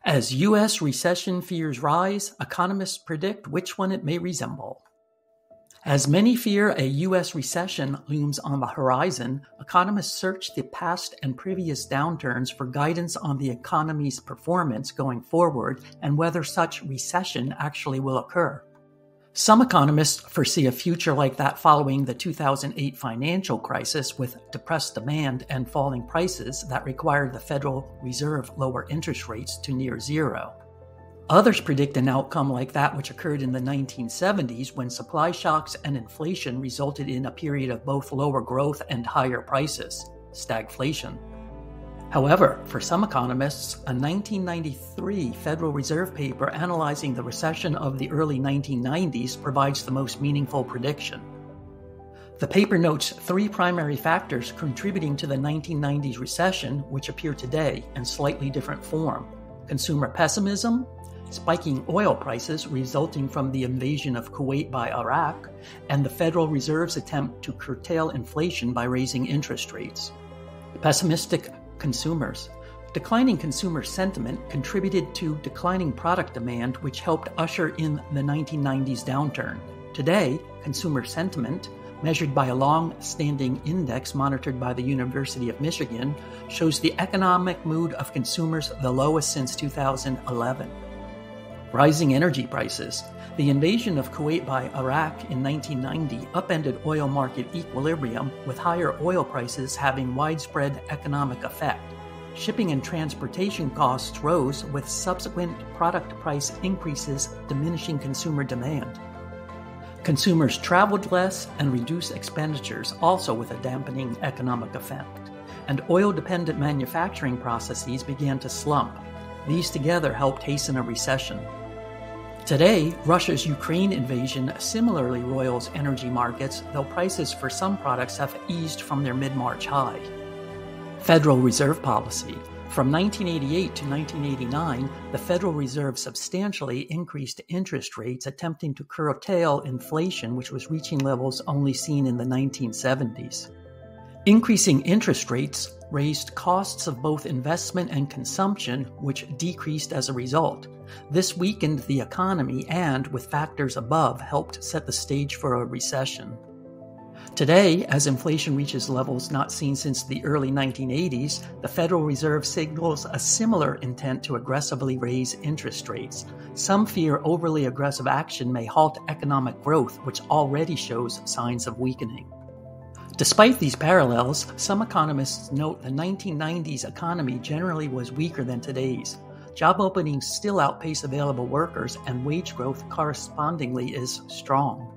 As U.S. recession fears rise, economists predict which one it may resemble. As many fear a U.S. recession looms on the horizon, economists search the past and previous downturns for guidance on the economy's performance going forward and whether such recession actually will occur. Some economists foresee a future like that following the 2008 financial crisis with depressed demand and falling prices that required the Federal Reserve lower interest rates to near zero. Others predict an outcome like that which occurred in the 1970s when supply shocks and inflation resulted in a period of both lower growth and higher prices, stagflation. However, for some economists, a 1993 Federal Reserve paper analyzing the recession of the early 1990s provides the most meaningful prediction. The paper notes three primary factors contributing to the 1990s recession, which appear today in slightly different form: consumer pessimism, spiking oil prices resulting from the invasion of Kuwait by Iraq, and the Federal Reserve's attempt to curtail inflation by raising interest rates. Pessimistic consumers. Declining consumer sentiment contributed to declining product demand, which helped usher in the 1990s downturn. Today, consumer sentiment, measured by a long-standing index monitored by the University of Michigan, shows the economic mood of consumers the lowest since 2011. Rising energy prices. The invasion of Kuwait by Iraq in 1990 upended oil market equilibrium, with higher oil prices having widespread economic effect. Shipping and transportation costs rose, with subsequent product price increases diminishing consumer demand. Consumers traveled less and reduced expenditures, also with a dampening economic effect. And oil-dependent manufacturing processes began to slump. These together helped hasten a recession. Today, Russia's Ukraine invasion similarly roils energy markets, though prices for some products have eased from their mid-March high. Federal Reserve policy. From 1988 to 1989, the Federal Reserve substantially increased interest rates, attempting to curtail inflation, which was reaching levels only seen in the 1970s. Increasing interest rates raised costs of both investment and consumption, which decreased as a result. This weakened the economy and, with factors above, helped set the stage for a recession. Today, as inflation reaches levels not seen since the early 1980s, the Federal Reserve signals a similar intent to aggressively raise interest rates. Some fear overly aggressive action may halt economic growth, which already shows signs of weakening. Despite these parallels, some economists note the 1990s economy generally was weaker than today's. Job openings still outpace available workers, and wage growth correspondingly is strong.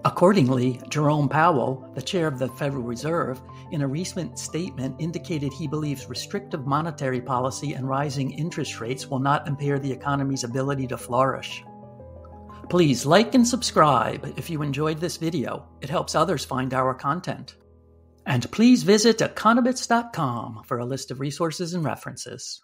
Accordingly, Jerome Powell, the chair of the Federal Reserve, in a recent statement indicated he believes restrictive monetary policy and rising interest rates will not impair the economy's ability to flourish. Please like and subscribe if you enjoyed this video. It helps others find our content. And please visit Econobits.com for a list of resources and references.